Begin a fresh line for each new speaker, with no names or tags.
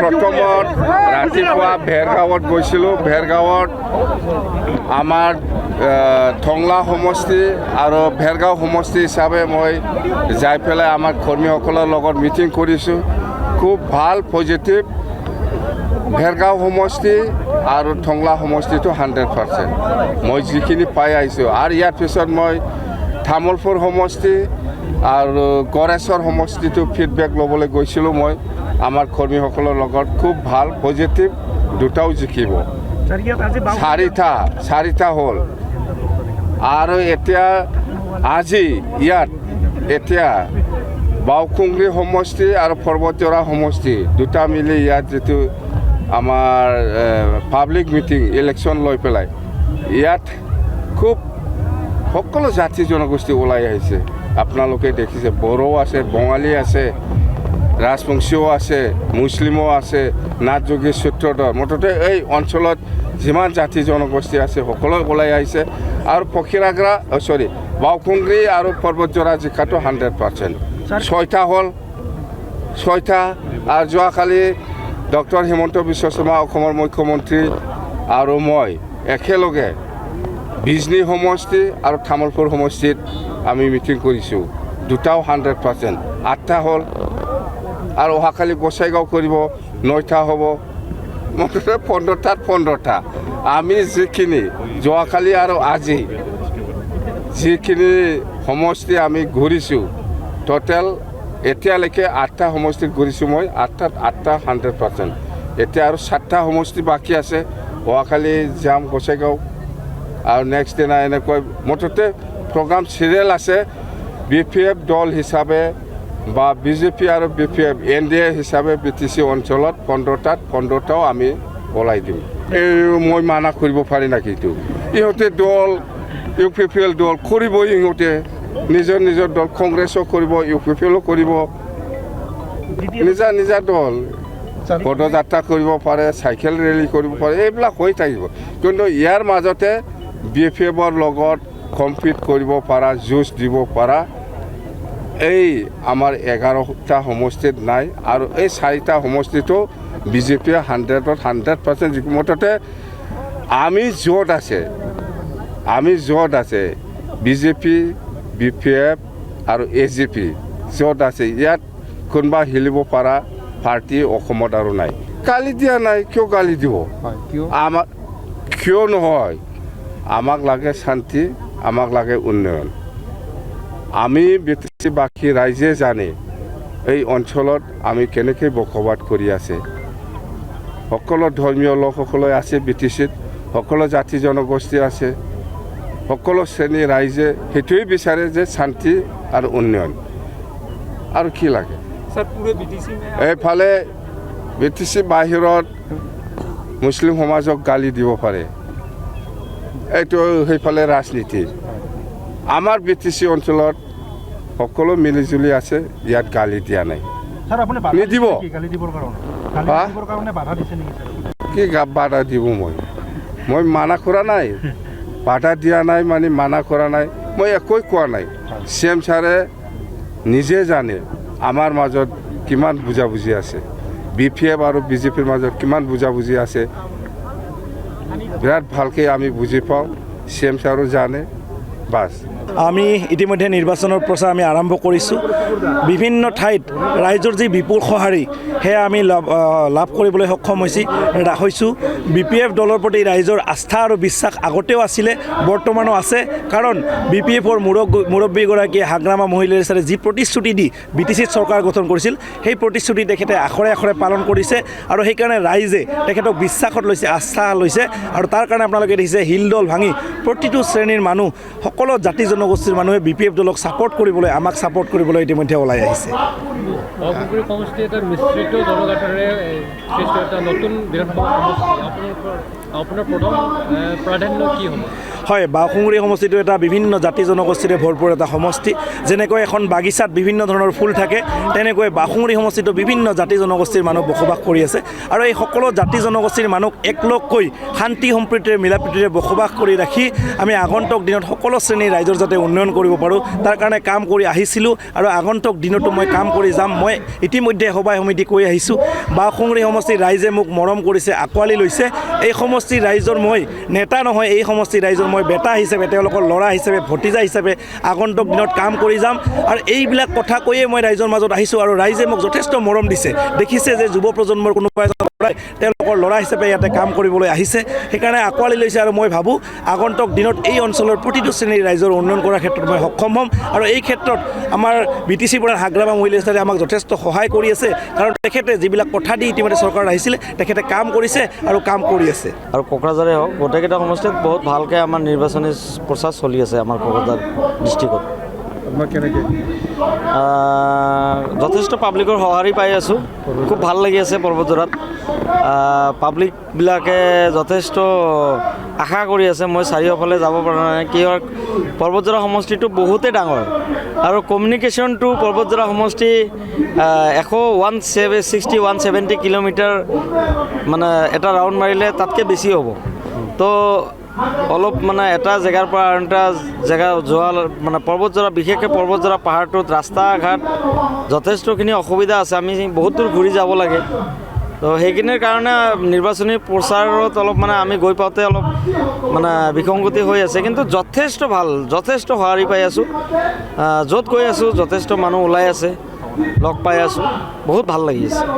প্ৰথমত ৰাতিপুৱা ভেৰগাঁৱত গৈছিলোঁ। ভেৰগাঁৱত আমাৰ টংলা সমষ্টি আৰু ভেৰগাঁও সমষ্টি হিচাপে মই যাই পেলাই আমাৰ কৰ্মীসকলৰ লগত মিটিং কৰিছোঁ। খুব ভাল পজিটিভ। ভেৰগাঁও সমষ্টি আৰু টংলা সমষ্টিটো 100%। মই যিখিনি পাই আহিছোঁ আৰু ইয়াৰ পিছত মই তামোলপুৰ সমষ্টি আৰু গড়েশ্বৰ সমষ্টিটো ফিডবেক ল'বলৈ গৈছিলোঁ। মই আমাৰ কৰ্মীসকলৰ লগত খুব ভাল পজিটিভ, দুটাও জিকিব। চাৰিটা হ'ল আৰু এতিয়া আজি ইয়াত এতিয়া বাওকুংগ্ৰী সমষ্টি আৰু পৰ্বতজৰা সমষ্টি দুটা মিলি ইয়াত যিটো আমাৰ পাব্লিক মিটিং ইলেকশ্যন লৈ পেলাই ইয়াত খুব সকলো জাতি জনগোষ্ঠী ওলাই আহিছে। আপোনালোকে দেখিছে, বড়ো আছে, বঙালী আছে, ৰাজবংশীও আছে, মুছলিমো আছে, নাথ যোগী সূত্ৰধৰ, মুঠতে এই অঞ্চলত যিমান জাতি জনগোষ্ঠী আছে সকলো ওলাই আহিছে। আৰু বাওকুংগ্ৰী আৰু পৰ্বতজৰা জিকাটো 100%। 6টা হ'ল 6টা। আৰু যোৱাকালি ডক্টৰ হিমন্ত বিশ্ব শৰ্মা অসমৰ মুখ্যমন্ত্ৰী আৰু মই একেলগে বিজনী সমষ্টি আৰু তামোলপুৰ সমষ্টিত আমি মিটিং কৰিছোঁ। দুটাও 100%। 8টা হ'ল আৰু অহাকালি গোসাইগাঁও কৰিব, 9টা হ'ব, মুঠতে 15টাত 15টা। আমি যিখিনি যোৱাকালি আৰু আজি যিখিনি সমষ্টি আমি ঘূৰিছোঁ, টোটেল এতিয়ালৈকে 8টা সমষ্টিত ঘূৰিছোঁ মই। 8টাত 100%। এতিয়া আৰু 7টা সমষ্টি বাকী আছে। অহাকালি যাম গোসাইগাঁও আৰু নেক্সট দিনা এনেকৈ মুঠতে প্ৰগ্ৰাম চিৰিয়েল আছে। BPF দল হিচাপে বা বিজেপি আৰু BPF NDA হিচাপে BTC অঞ্চলত 15টাত 15টাও আমি ওলাই দিম। এই মই মানা কৰিব পাৰি নেকি? এইটো ইহঁতে দল UPPL দল কৰিব, ইহঁতে নিজৰ নিজৰ দল কংগ্ৰেছো কৰিব, UPPLও কৰিব, নিজা দল পদযাত্ৰা কৰিব পাৰে, চাইকেল ৰেলী কৰিব পাৰে, এইবিলাক হৈ থাকিব। কিন্তু ইয়াৰ মাজতে BPFৰ লগত কম্পিট কৰিব পৰা, যুঁজ দিব পৰা এই আমাৰ 11টা সমষ্টিত নাই। আৰু এই 4টা সমষ্টিটো বিজেপিয়ে 100% মুঠতে আমি য'ত আছে বিজেপি, BPF আৰু AGP য'ত আছে, ইয়াত কোনোবা হিলিব পৰা পাৰ্টি অসমত আৰু নাই। গালি দিয়া নাই, কিয় গালি দিব? আমাক কিয় নহয়? আমাক লাগে শান্তি, আমাক লাগে উন্নয়ন। আমি BTC-বাসী ৰাইজে জানে এই অঞ্চলত আমি কেনেকৈ বসবাস কৰি আছে। সকলো ধৰ্মীয় লোকসকলে আছে BTC-ত, সকলো জাতি জনগোষ্ঠী আছে, সকলো শ্ৰেণীৰ ৰাইজে সেইটোৱে বিচাৰে যে শান্তি আৰু উন্নয়ন। আৰু কি লাগে? এইফালে BTC বাহিৰত মুছলিম সমাজক গালি দিব পাৰে, এইটো সেইফালে ৰাজনীতি। আমাৰ BTC অঞ্চলত সকলো মিলিজুলি আছে, ইয়াত গালি দিয়া নাই, নিদিব। কি বাধা দিব? মই মানা কৰা নাই, বাধা দিয়া নাই মানে মানা কৰা নাই, মই একোৱে কোৱা নাই। CM ছাৰে নিজে জানে আমাৰ মাজত কিমান বুজাবুজি আছে, BPF আৰু BJPৰ মাজত কিমান বুজাবুজি আছে, বিৰাট ভালকৈ আমি বুজি পাওঁ। CM ছাৰো জানে। বাছ
আমি ইতিমধ্যে নিৰ্বাচনৰ প্ৰচাৰ আমি আৰম্ভ কৰিছোঁ। বিভিন্ন ঠাইত ৰাইজৰ যি বিপুল সঁহাৰি সেয়া আমি লাভ কৰিবলৈ সক্ষম হৈছোঁ। BPF দলৰ প্ৰতি ৰাইজৰ আস্থা আৰু বিশ্বাস আগতেও আছিলে, বৰ্তমানো আছে। কাৰণ BPFৰ মুৰব্বীগৰাকীয়ে হাগ্ৰামা মহিলাৰ হিচাপে যি প্ৰতিশ্ৰুতি দি BTCত চৰকাৰ গঠন কৰিছিল, সেই প্ৰতিশ্ৰুতি তেখেতে আখৰে আখৰে পালন কৰিছে। আৰু সেইকাৰণে ৰাইজে তেখেতক বিশ্বাসত লৈছে, আস্থা লৈছে। আৰু তাৰ কাৰণে আপোনালোকে দেখিছে হিলদল ভাঙি প্ৰতিটো শ্ৰেণীৰ মানুহ, সকলো জাতি জনগোষ্ঠীৰ মানুহে BPF দলক ছাপোৰ্ট কৰিবলৈ, আমাক ছাপোৰ্ট কৰিবলৈ ইতিমধ্যে ওলাই আহিছে। হয়, বাওকুংগ্ৰী সমষ্টিটো এটা বিভিন্ন জাতি জনগোষ্ঠীৰে ভৰপূৰ এটা সমষ্টি। যেনেকৈ এখন বাগিচাত বিভিন্ন ধৰণৰ ফুল থাকে, তেনেকৈ বাওকুংগ্ৰী সমষ্টিটো বিভিন্ন জাতি জনগোষ্ঠীৰ মানুহ বসবাস কৰি আছে। আৰু এই সকলো জাতি জনগোষ্ঠীৰ মানুহ একলগকৈ শান্তি সম্প্ৰীতিৰে মিলাপ্ৰীতিৰে বসবাস কৰি ৰাখি আমি আগন্তুক দিনত সকলো শ্ৰেণীৰ ৰাইজৰ যাতে উন্নয়ন কৰিব পাৰোঁ তাৰ কাৰণে কাম কৰি আহিছিলোঁ আৰু আগন্তুক দিনতো মই কাম কৰি যাম। মই ইতিমধ্যে সভাই সমিতি কৈ আহিছোঁ বাওসুংৰি সমষ্টিৰ ৰাইজে মোক মৰম কৰিছে, আঁকোৱালি লৈছে। এই সমষ্টিৰ ৰাইজৰ মই নেতা নহয়, এই সমষ্টিৰ ৰাইজৰ মই বেটা হিচাপে, তেওঁলোকৰ ল'ৰা হিচাপে, ভতিজা হিচাপে আগন্তুক দিনত কাম কৰি যাম। আৰু এইবিলাক কথা কৈয়ে মই ৰাইজৰ মাজত আহিছোঁ আৰু ৰাইজে মোক যথেষ্ট মৰম দিছে। দেখিছে যে যুৱ প্ৰজন্মৰ কোনোবা এজন ল'ৰাই তেওঁলোকৰ ল'ৰা হিচাপে ইয়াতে কাম কৰিবলৈ আহিছে, সেইকাৰণে আঁকোৱালি লৈছে। আৰু মই ভাবোঁ আগন্তুক দিনত এই অঞ্চলৰ প্ৰতিটো শ্ৰেণীৰ ৰাইজৰ উন্নয়ন কৰাৰ ক্ষেত্ৰত মই সক্ষম হ'ম। আৰু এই ক্ষেত্ৰত আমাৰ BTC পৰা হাগ্ৰামা মহিলা ষ্টাৰে আমাক যথেষ্ট সহায় কৰি আছে, কাৰণ তেখেতে যিবিলাক কথা দি ইতিমধ্যে চৰকাৰ আহিছিলে তেখেতে কাম কৰিছে আৰু কাম কৰি আছে।
আৰু কোকৰাঝাৰে হওক গোটেইকেইটা সমষ্টিত বহুত ভালকৈ আমাৰ নিৰ্বাচনী প্ৰচাৰ চলি আছে আমাৰ কোকৰাঝাৰ ডিষ্ট্ৰিক্টত। যথেষ্ট পাব্লিকৰ সঁহাৰি পাই আছোঁ, খুব ভাল লাগি আছে পৰ্বতজোৰাত। পাব্লিকবিলাকে যথেষ্ট আশা কৰি আছে, মই চাৰিওফালে যাব পৰা নাই। কি হয় পৰ্বতজোৰা সমষ্টিটো বহুতেই ডাঙৰ আৰু কমিউনিকেশ্যনটো পৰ্বতজোৰা সমষ্টি 170 কিলোমিটাৰ মানে এটা ৰাউণ্ড মাৰিলে তাতকৈ বেছি হ'ব। তো অলপ মানে এটা জেগাৰ পৰা আন এটা জেগা যোৱা মানে পৰ্বতজোৰা, বিশেষকৈ পৰ্বতজোৰা পাহাৰটোত ৰাস্তা ঘাট যথেষ্টখিনি অসুবিধা আছে, আমি বহুত দূৰ ঘূৰি যাব লাগে। তো সেইখিনিৰ কাৰণে নিৰ্বাচনী প্ৰচাৰত অলপ মানে আমি গৈ পাওঁতে অলপ মানে বিসংগতি হৈ আছে, কিন্তু যথেষ্ট ভাল, যথেষ্ট সঁহাৰি পাই আছোঁ। য'ত গৈ আছোঁ যথেষ্ট মানুহ ওলাই আছে, লগ পাই আছোঁ, বহুত ভাল লাগি আছে।